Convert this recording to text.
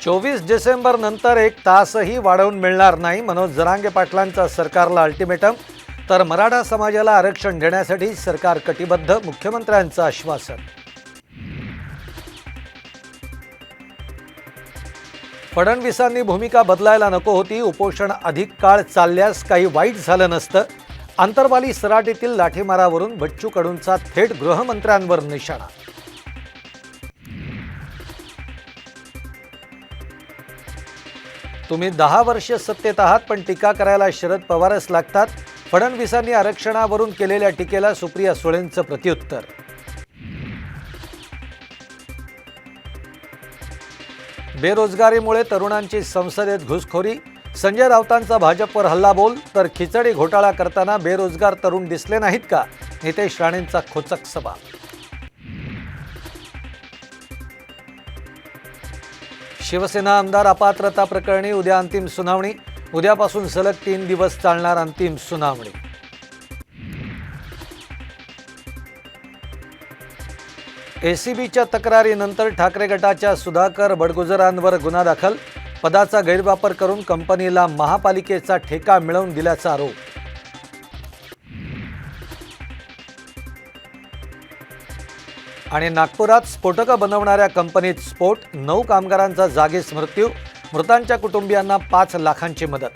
24 डिसेंबर नंतर एक तासही वाढवून मिळणार नाही, मनोज जरांगे पाटलांचा सरकारला अल्टिमेटम. तर मराठा समाजाला आरक्षण देण्यासाठी सरकार कटिबद्ध, मुख्यमंत्र्यांचं आश्वासन. फडणवीसांनी भूमिका बदलायला नको होती. उपोषण अधिक काळ चालल्यास काही वाईट झालं नसतं. आंतरवाली सराटीतील लाठीमारावरून बच्चू कडूंचा थेट गृहमंत्र्यांवर निशाणा. तुम्ही 10 वर्ष सत्तेत आहात, पण टीका करायला शरद पवारच लागतात. फडणवीसांनी आरक्षणावरून केलेल्या टीकेला सुप्रिया सुळेंचं प्रत्युत्तर. बेरोजगारीमुळे तरुणांची संसदेत घुसखोरी. संजय राऊतांचा भाजपवर हल्लाबोल. तर खिचडी घोटाळा करताना बेरोजगार तरुण दिसले नाहीत का, नितेश राणेंचा खोचक सवाल. शिवसेना आमदार अपात्रता प्रकरणी उद्या अंतिम सुनावणी. उद्यापासून सलग 3 दिवस चालणार अंतिम सुनावणी. एसीबीच्या तक्रारीनंतर ठाकरे गटाच्या सुधाकर बडगुजरांवर गुन्हा दाखल. पदाचा गैरवापर करून कंपनीला महापालिकेचा ठेका मिळवून दिल्याचा आरोप. आणि नागपुरात स्फोटकं बनवणाऱ्या कंपनीत स्फोट. 9 कामगारांचा जागीच मृत्यू. मृतांच्या कुटुंबियांना 5 लाखांची मदत.